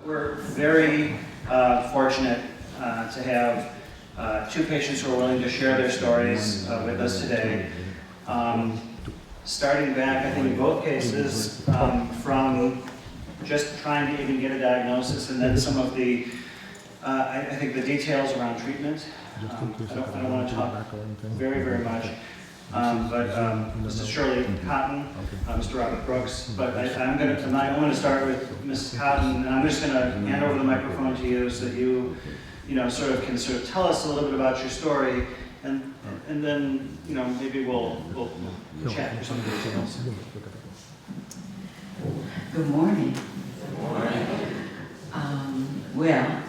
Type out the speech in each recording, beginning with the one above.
We're very fortunate to have two patients who are willing to share their stories with us today. Starting back, I think in both cases, from just trying to even get a diagnosis, and then some of the, I think the details around treatment. I don't want to talk very, very much. Mrs. Shirley Cotton, Mr. Robert Brooks, but I'm going to start with Mrs. Cotton, and I'm just going to hand over the microphone to you so that you sort of tell us a little bit about your story, and then maybe we'll chat for some details. Good morning. Good morning. Well,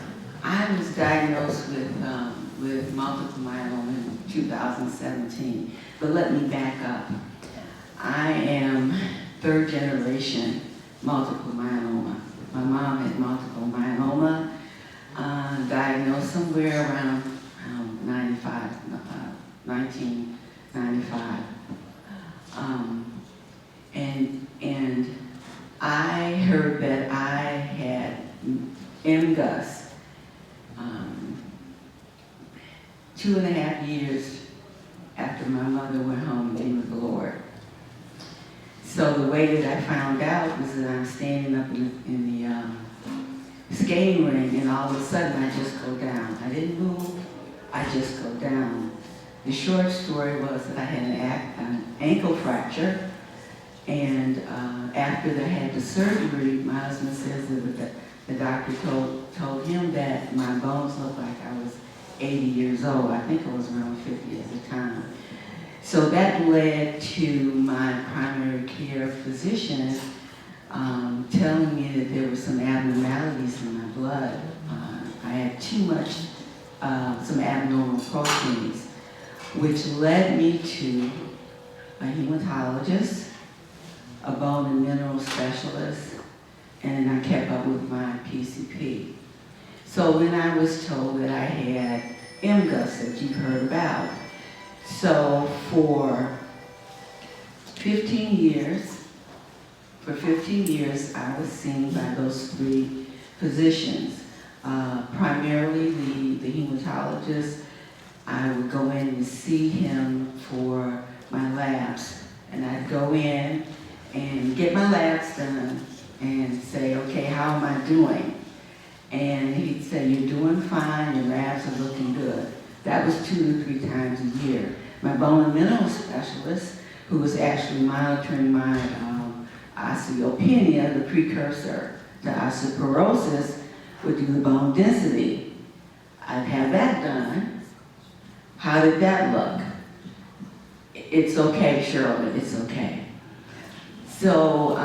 I was diagnosed with multiple myeloma in 2017. But let me back up. I am third generation multiple myeloma. My mom had multiple myeloma, diagnosed somewhere around 1995. And I heard that I had MGUS 2.5 years after my mother went home to be with the Lord. So the way that I found out was that I'm standing up in the skating ring, and all of a sudden I just go down. I didn't move, I just go down. The short story was that I had an ankle fracture, and after they had the surgery, my husband says that the doctor told him that my bones looked like I was 80 years old. I think I was around 50 at the time. So that led to my primary care physician telling me that there were some abnormalities in my blood. I had too much, some abnormal proteins, which led me to a hematologist, a bone and mineral specialist, and I kept up with my PCP. So then I was told that I had MGUS that you've heard about. So for 15 years, I was seen by those three physicians. Primarily the hematologist. I would go in and see him for my labs. And I'd go in and get my labs done and say, okay, how am I doing? And he'd say, you're doing fine, your labs are looking good. That was 2 to 3 times a year. My bone and mineral specialist, who was actually monitoring my osteopenia, the precursor to osteoporosis, would do the bone density. I'd have that done. How did that look? It's okay, Shirley, it's okay. So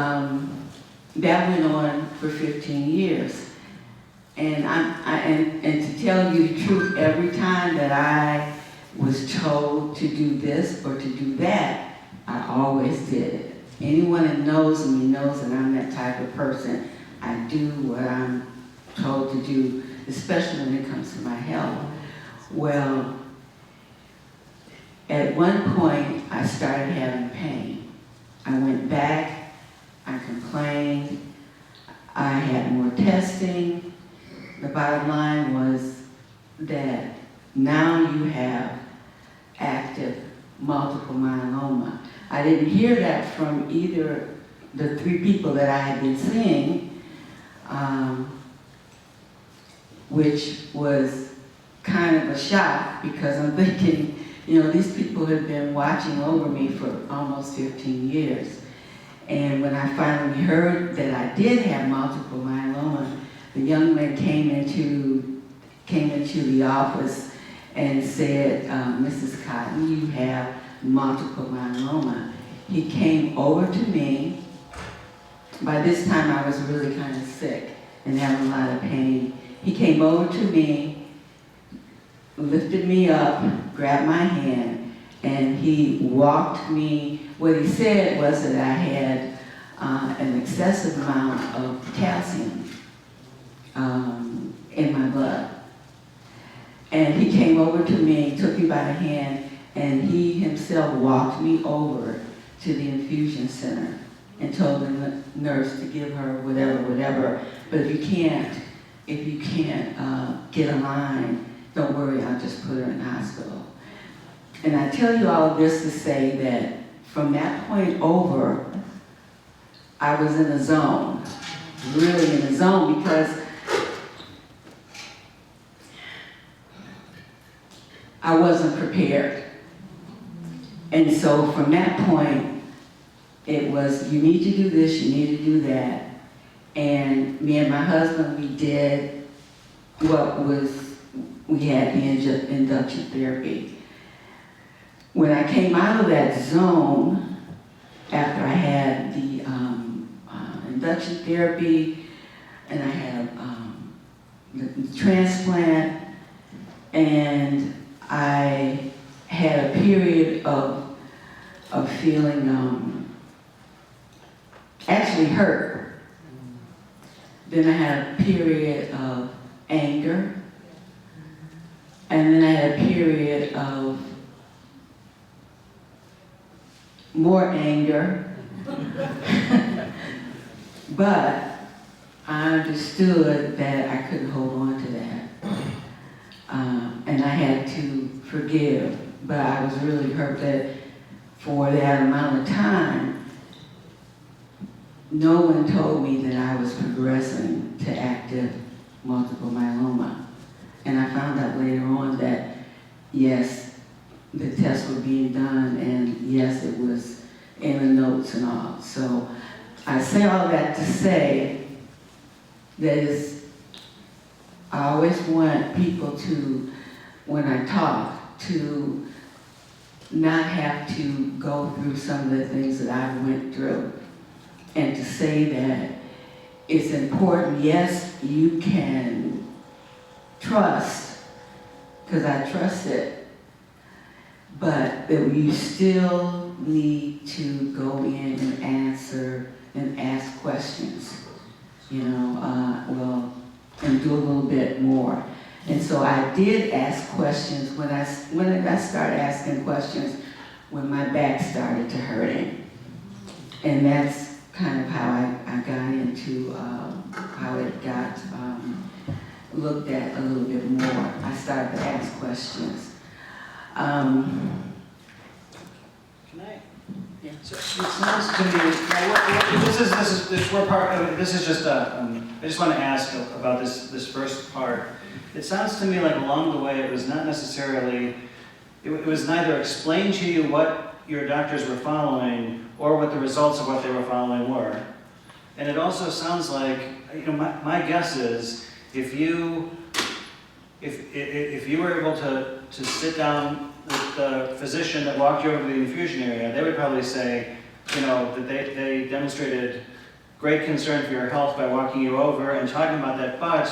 that went on for 15 years. And and to tell you the truth, every time that I was told to do this or to do that, I always did it. Anyone that knows me knows that I'm that type of person. I do what I'm told to do, especially when it comes to my health. Well, at one point, I started having pain. I went back, I complained, I had more testing. The bottom line was that now you have active multiple myeloma. I didn't hear that from either the 3 people that I had been seeing, which was kind of a shock because I'm thinking, these people have been watching over me for almost 15 years. And when I finally heard that I did have multiple myeloma, the young man came into the office and said, Mrs. Cotton, you have multiple myeloma. He came over to me. By this time I was really kind of sick and having a lot of pain. He came over to me, lifted me up, grabbed my hand, and he walked me. What he said was that I had an excessive amount of calcium in my blood. And he came over to me, took me by the hand, and he himself walked me over to the infusion center. and told the nurse to give her whatever. But if you can't get a line, don't worry, I'll just put her in the hospital. And I tell you all of this to say that from that point over, I was in a zone, really in a zone, because I wasn't prepared. And so from that point, it was, you need to do this, you need to do that. And me and my husband, we did we had the induction therapy. When I came out of that zone, after I had the induction therapy, and I had the transplant, and I had a period of feeling actually hurt. Then I had a period of anger, and then I had a period of more anger. But I understood that I couldn't hold on to that. And I had to forgive. But I was really hurt that for that amount of time, no one told me that I was progressing to active multiple myeloma. And I found out later on that, yes, the tests were being done, and yes, it was in the notes and all. So I say all that to say that I always want people to, when I talk, to not have to go through some of the things that I went through, and to say that it's important. Yes, you can trust, because I trust it, but that you still need to go in and answer and ask questions, and do a little bit more. And so I did ask questions when I started asking questions when my back started to hurting. And that's kind of how I got into how it got looked at a little bit more. I started to ask questions. Can I? Yeah. So it sounds to me, this is just, I just want to ask about this first part. It sounds to me like along the way it was not necessarily, it was neither explained to you what your doctors were following or what the results of what they were following were. And it also sounds like, my guess is if you were able to sit down with the physician that walked you over to the infusion area, they would probably say, that they demonstrated great concern for your health by walking you over and talking about that, but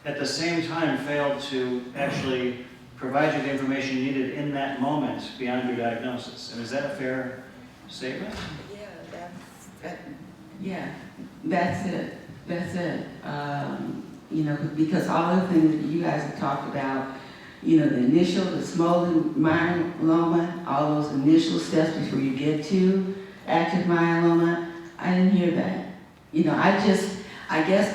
at the same time failed to actually provide you the information you needed in that moment beyond your diagnosis. And is that a fair statement? That's it. Because all the things that you guys have talked about, the smoldering myeloma, all those initial steps before you get to active myeloma, I didn't hear that. I guess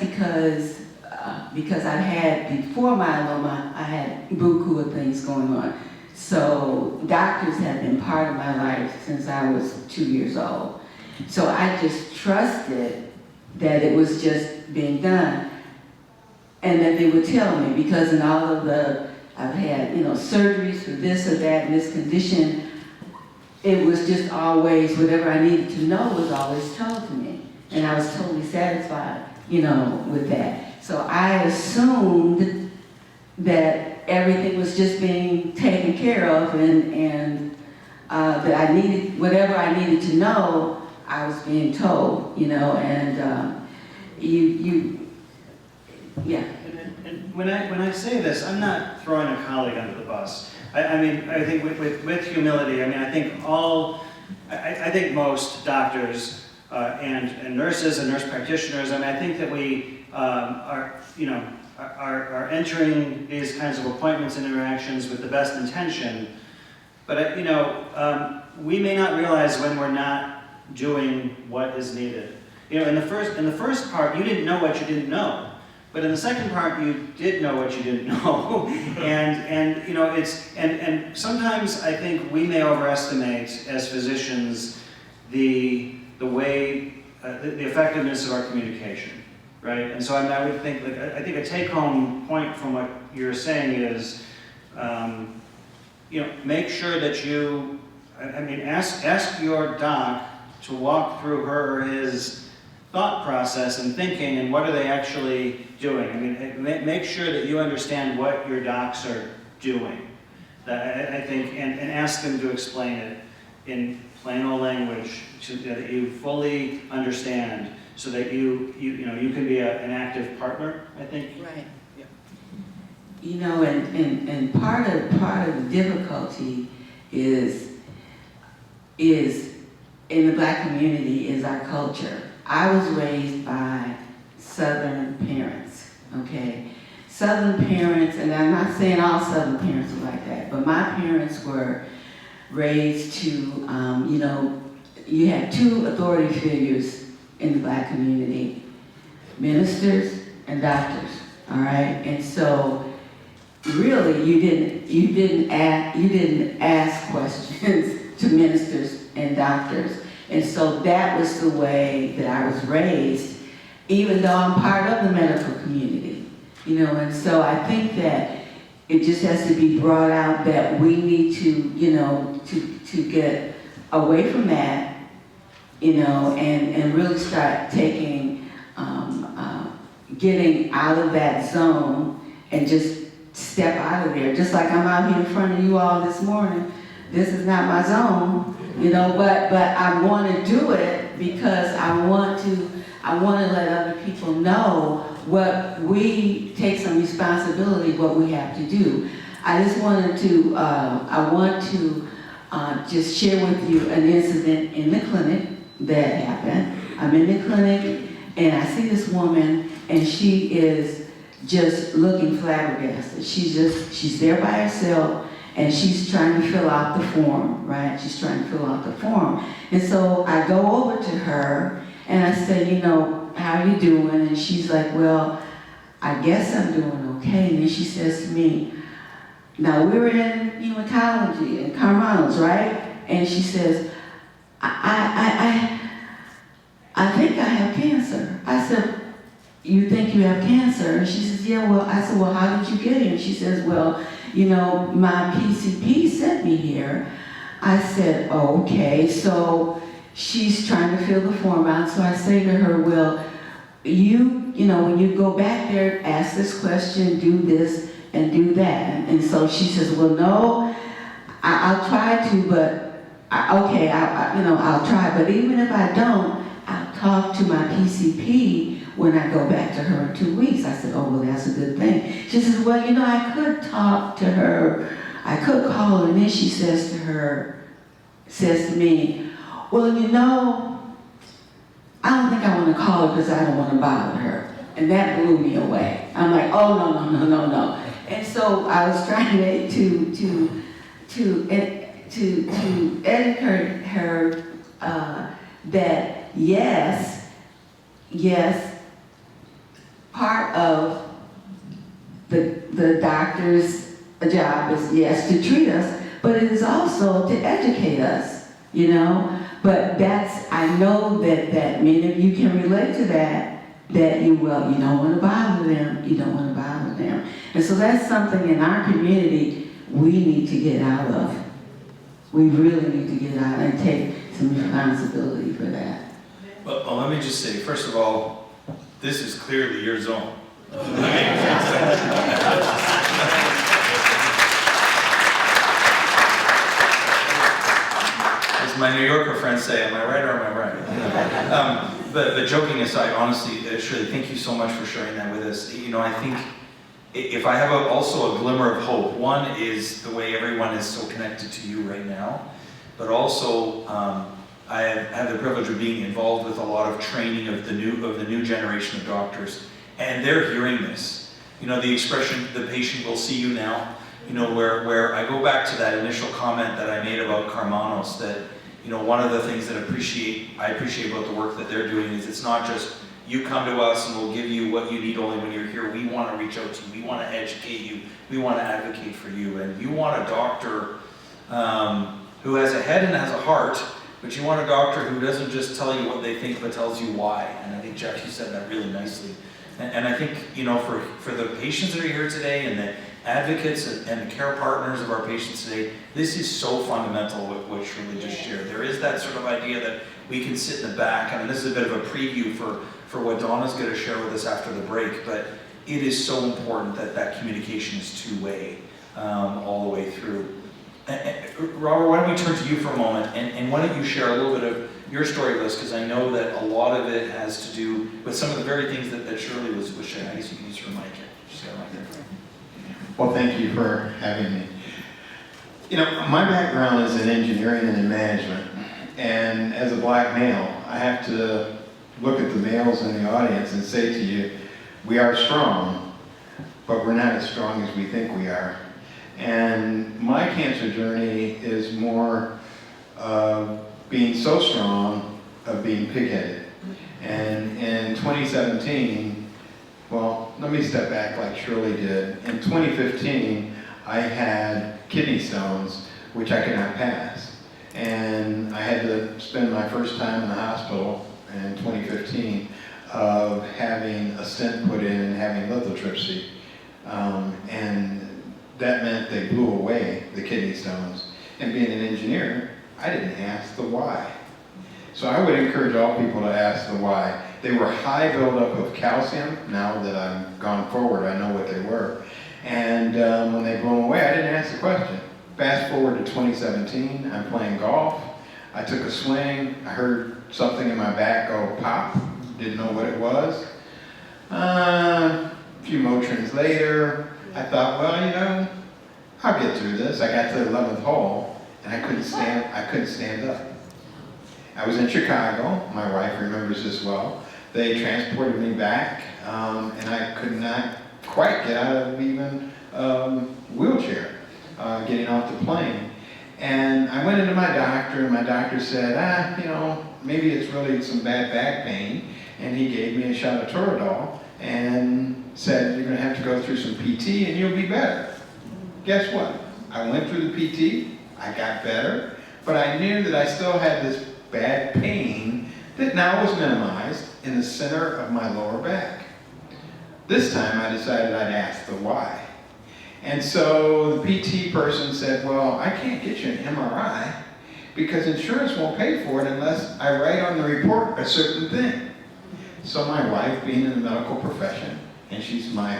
because I had, before myeloma, I had buku of things going on. So doctors have been part of my life since I was 2 years old. So I just trusted that it was just being done. And that they would tell me, because in all of I've had, surgeries for this or that and this condition, it was just always, whatever I needed to know was always told to me. And I was totally satisfied, with that. So I assumed that everything was just being taken care of, and that I needed, whatever I needed to know, I was being told, and yeah. And when I say this, I'm not throwing a colleague under the bus. I think with humility, I think most doctors and nurses and nurse practitioners, I think that we are entering these kinds of appointments and interactions with the best intention, but we may not realize when we're not doing what is needed. You know, in the first part, you didn't know what you didn't know. But in the second part, you did know what you didn't know, and you know, and sometimes I think we may overestimate as physicians the way the effectiveness of our communication, right? And so I would think, like, I think a take-home point from what you're saying is, you know, make sure that you, I mean, ask your doc to walk through her or his thought process and thinking, and what are they actually doing. I mean, make sure that you understand what your docs are doing. I think, and ask them to explain it in plain old language that you fully understand, so that you can be an active partner, I think. Right. Yeah. You know, and part of the difficulty is in the Black community is our culture. I was raised by Southern parents, okay? Southern parents, and I'm not saying all Southern parents are like that, but my parents were raised to, you know, you had two authority figures in the Black community, ministers and doctors, all right? And so, really, you didn't ask questions to ministers and doctors. And so that was the way that I was raised, even though I'm part of the medical community, you know. And so I think that it just has to be brought out that we need to, you know, to get away from that, you know, and really start taking, getting out of that zone and just step out of there. Just like I'm out here in front of you all this morning. This is not my zone. You know, but I want to do it because I want to let other people know what we take some responsibility, what we have to do. I just wanted to, I want to just share with you an incident in the clinic that happened. I'm in the clinic and I see this woman and she is just looking flabbergasted. She's there by herself. And she's trying to fill out the form, right? She's trying to fill out the form. And so I go over to her and I say, you know, how are you doing? And she's like, well, I guess I'm doing okay. And then she says to me, now we're in hematology in Carmanos, right? And she says, I think I have cancer. I said, you think you have cancer? And she says, yeah, well, I said, well, how did you get here? And she says, well, you know, my PCP sent me here. I said, oh, okay. So she's trying to fill the form out. So I say to her, well, you know, when you go back there, ask this question, do this, and do that. And so she says, well, no, I'll try to, but, okay, I'll try. But even if I don't, I'll talk to my PCP when I go back to her in 2 weeks. I said, oh, well, that's a good thing. She says, well, you know, I could talk to her. I could call her. And then she says to me, well, you know, I don't think I want to call her because I don't want to bother her. And that blew me away. I'm like, oh, no. And so I was trying to educate her that yes, part of the doctor's job is, yes, to treat us, but it is also to educate us, you know. But I know that many of you can relate to that you don't want to bother them, And so that's something in our community we need to get out of. We really need to get out and take some responsibility for that. Well, let me just say, first of all, this is clearly your zone. As my New Yorker friends say, am I right or am I right? But joking aside, honestly, Shirley, thank you so much for sharing that with us. You know, I think if I have also a glimmer of hope, one is the way everyone is so connected to you right now, but also I have the privilege of being involved with a lot of training of the new generation of doctors, and they're hearing this. You know, the expression, the patient will see you now, you know, where I go back to that initial comment that I made about Carmanos, that, you know, one of the things that I appreciate about the work that they're doing is it's not just you come to us and we'll give you what you need only when you're here. We want to reach out to you. We want to educate you. We want to advocate for you. And you want a doctor who has a head and has a heart, but you want a doctor who doesn't just tell you what they think, but tells you why. And I think, Jeff, you said that really nicely. And I think, you know, for the patients that are here today and the advocates and the care partners of our patients today, this is so fundamental what Shirley just shared. There is that sort of idea that we can sit in the back. I mean, this is a bit of a preview for what Donna's going to share with us after the break, but it is so important that that communication is two-way all the way through. Robert, why don't we turn to you for a moment, and why don't you share a little bit of your story with us, because I know that a lot of it has to do with some of the very things that Shirley was sharing. I guess you can use her mic here. She's got a mic there. Well, thank you for having me. You know, my background is in engineering and in management, and as a black male, I have to look at the males in the audience and say to you, we are strong, but we're not as strong as we think we are. And my cancer journey is more being so strong of being pig-headed. And in 2017, well, let me step back like Shirley did. In 2015, I had kidney stones, which I could not pass. And I had to spend my first time in the hospital in 2015 of having a stent put in and having lithotripsy. And that meant they blew away the kidney stones. And being an engineer, I didn't ask the why. So I would encourage all people to ask the why. They were high buildup of calcium. Now that I've gone forward, I know what they were. And when they blew them away, I didn't ask the question. Fast forward to 2017, I'm playing golf. I took a swing. I heard something in my back go pop. Didn't know what it was. A few Motrins later, I thought, well, you know, I'll get through this. I got to the 11th hole, and I couldn't stand up. I was in Chicago. My wife remembers this well. They transported me back, and I could not quite get out of even wheelchair, getting off the plane. And I went into my doctor, and my doctor said, you know, maybe it's really some bad back pain. And he gave me a shot of Toradol and said, you're going to have to go through some PT and you'll be better. Guess what? I went through the PT, I got better, but I knew that I still had this bad pain that now was minimized in the center of my lower back. This time I decided I'd ask the why. And so the PT person said, well, I can't get you an MRI because insurance won't pay for it unless I write on the report a certain thing. So my wife, being in the medical profession, and she's my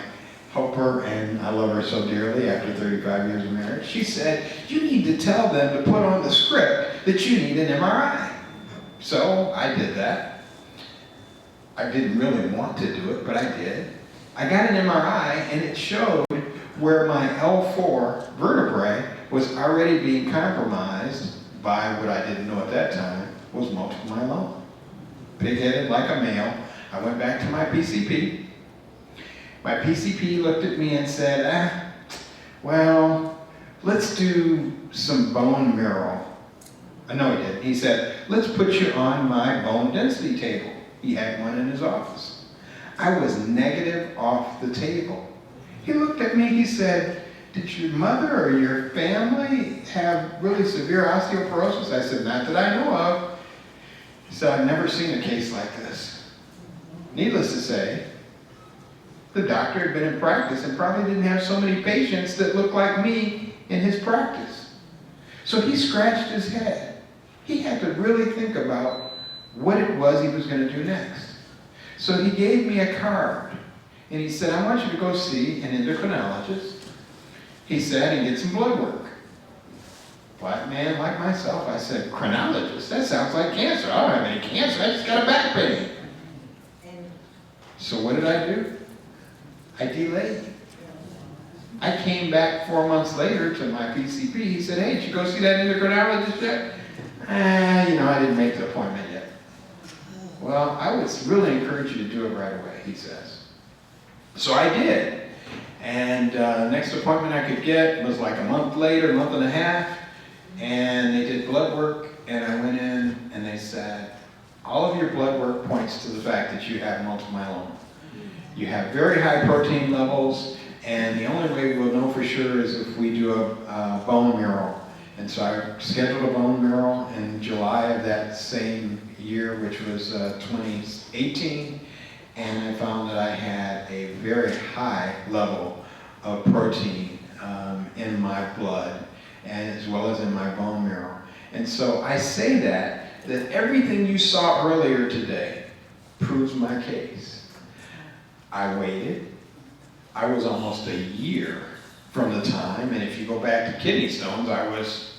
helper, and I love her so dearly after 35 years of marriage, she said, you need to tell them to put on the script that you need an MRI. So I did that. I didn't really want to do it, but I did. I got an MRI, and it showed where my L4 vertebrae was already being compromised by what I didn't know at that time was multiple myeloma. Pig-headed like a male. I went back to my PCP. My PCP looked at me and said, well, let's do some bone marrow. No, he didn't. He said, let's put you on my bone density table. He had one in his office. I was negative off the table. He looked at me, he said, did your mother or your family have really severe osteoporosis? I said, not that I know of. He said, I've never seen a case like this. Needless to say, the doctor had been in practice and probably didn't have so many patients that looked like me in his practice. So he scratched his head. He had to really think about what it was he was going to do next. So he gave me a card, and he said, I want you to go see an endocrinologist. He said, and get some blood work. Black man like myself, I said, chronologist? That sounds like cancer. I don't have any cancer, I just got a back pain. So what did I do? I delayed. I came back 4 months later to my PCP. He said, hey, did you go see that endocrinologist yet? You know, I didn't make the appointment yet. Well, I would really encourage you to do it right away, he says. So I did. And next appointment I could get was like a month later, a month and a half. And they did blood work. and I went in and they said, all of your blood work points to the fact that you have multiple myeloma. You have very high protein levels, and the only way we'll know for sure is if we do a bone marrow. And so I scheduled a bone marrow in July of that same year, which was 2018, and I found that I had a very high level of protein in my blood, and as well as in my bone marrow. And so I say that everything you saw earlier today proves my case. I waited. I was almost a year from the time, and if you go back to kidney stones, I was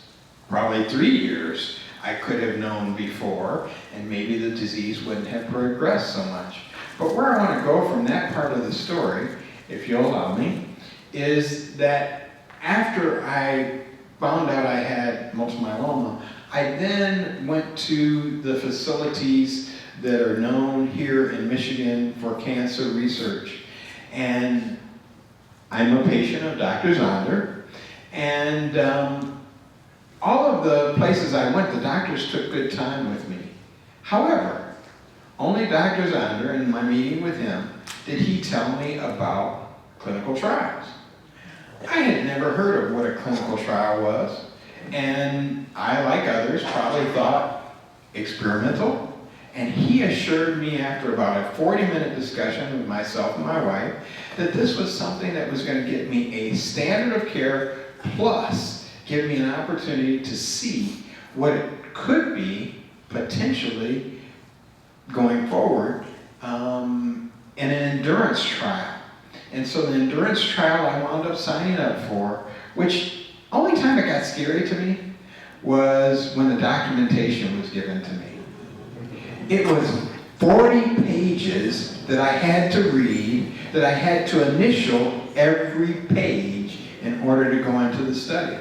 probably 3 years. I could have known before, and maybe the disease wouldn't have progressed so much. But where I want to go from that part of the story, if you'll allow me, is that after I found out I had multiple myeloma, I then went to the facilities that are known here in Michigan for cancer research. And I'm a patient of Dr. Zonder, and all of the places I went, the doctors took good time with me. However, only Dr. Zonder, in my meeting with him, did he tell me about clinical trials. I had never heard of what a clinical trial was, and I, like others, probably thought experimental. And he assured me after about a 40-minute discussion with myself and my wife that this was something that was going to get me a standard of care plus give me an opportunity to see what it could be potentially going forward in an endurance trial. And so the endurance trial I wound up signing up for, which only time it got scary to me was when the documentation was given to me. It was 40 pages that I had to read, that I had to initial every page in order to go into the study.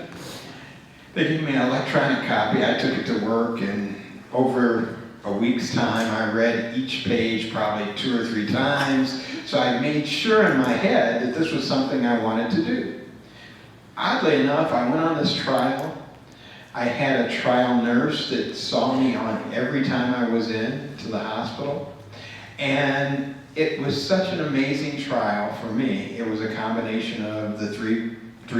They gave me an electronic copy. I took it to work, and over a week's time, I read each page probably 2 or 3 times. So I made sure in my head that this was something I wanted to do. Oddly enough, I went on this trial. I had a trial nurse that saw me on every time I was in to the hospital. And it was such an amazing trial for me. It was a combination of the three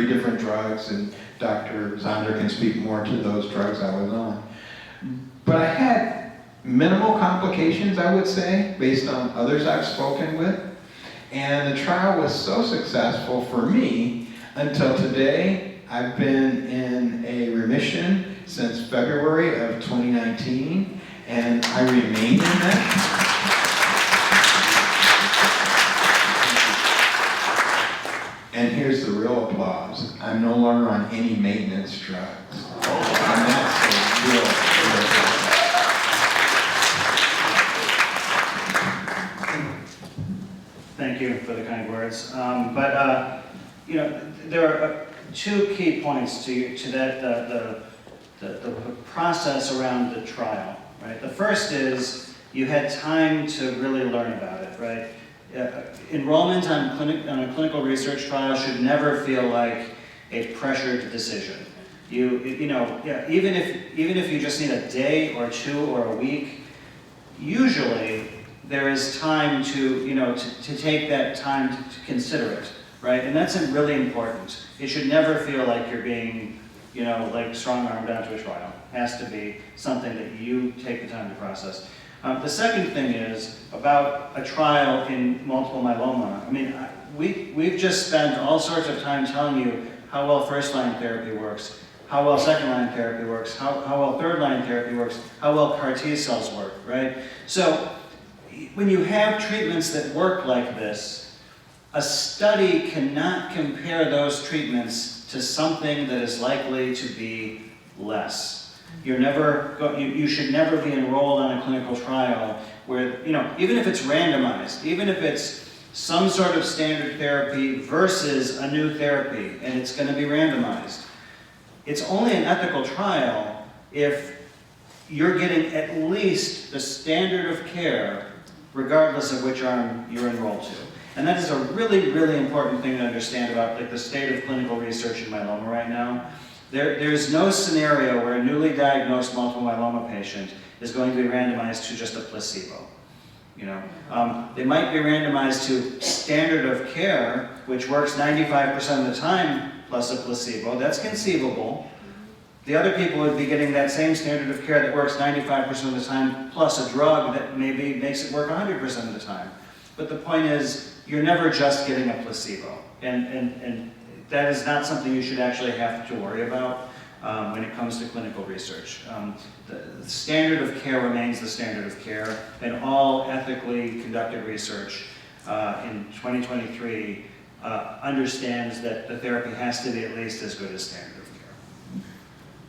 different drugs, and Dr. Zonder can speak more to those drugs I was on. But I had minimal complications, I would say, based on others I've spoken with. And the trial was so successful for me until today. I've been in a remission since February of 2019, and I remain in that. And here's the real applause. I'm no longer on any maintenance drugs. And that's a real Thank you for the kind words. You know, there are 2 key points to that, the process around the trial, right? The first is you had time to really learn about it, right? Enrollment on a clinical research trial should never feel like a pressured decision. You know, yeah, even if you just need a day or 2 or a week, usually there is time to take that time to consider it, right? And that's really important. It should never feel like you're being, like strong-armed onto a trial. It has to be something that you take the time to process. The second thing is about a trial in multiple myeloma. I mean, we've just spent all sorts of time telling you how well first-line therapy works, how well second-line therapy works, how well third-line therapy works, how well CAR T cells work, right? So when you have treatments that work like this, a study cannot compare those treatments to something that is likely to be less. You should never be enrolled on a clinical trial where, even if it's randomized, even if it's some sort of standard therapy versus a new therapy, and it's going to be randomized. It's only an ethical trial if you're getting at least the standard of care regardless of which arm you're enrolled to. And that is a really, really important thing to understand about the state of clinical research in myeloma right now. There's no scenario where a newly diagnosed multiple myeloma patient is going to be randomized to just a placebo. You know, they might be randomized to standard of care, which works 95% of the time, plus a placebo. That's conceivable. The other people would be getting that same standard of care that works 95% of the time, plus a drug that maybe makes it work 100% of the time. But the point is, you're never just getting a placebo. And that is not something you should actually have to worry about when it comes to clinical research. The standard of care remains the standard of care, and all ethically conducted research in 2023 understands that the therapy has to be at least as good as standard of care.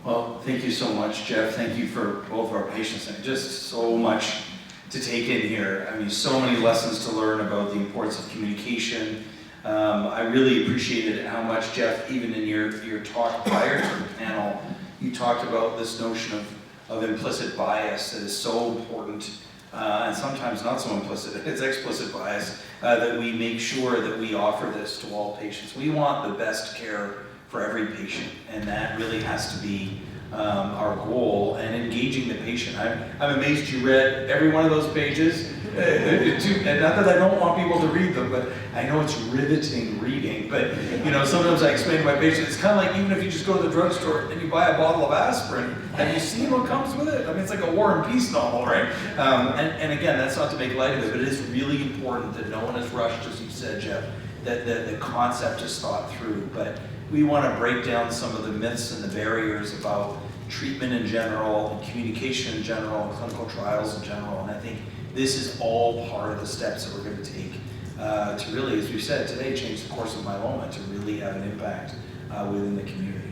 Well, thank you so much, Jeff. Thank you for both our patients, and just so much to take in here. I mean, so many lessons to learn about the importance of communication. I really appreciated how much, Jeff, even in your talk prior to the panel, you talked about this notion of implicit bias that is so important, and sometimes not so implicit, it's explicit bias, that we make sure that we offer this to all patients. We want the best care for every patient, and that really has to be our goal, and engaging the patient. I'm amazed you read every one of those pages, and not that I don't want people to read them, but I know it's riveting reading. But you know, sometimes I explain to my patients, it's kind of like even if you just go to the drugstore and you buy a bottle of aspirin, have you seen what comes with it? I mean, it's like a War and Peace novel, right? And again, that's not to make light of it, but it is really important that no one is rushed, as you said, Jeff, that the concept is thought through. But we want to break down some of the myths and the barriers about treatment in general, and communication in general, and clinical trials in general. And I think this is all part of the steps that we're going to take to really, as we said today, change the course of myeloma, to really have an impact within the community.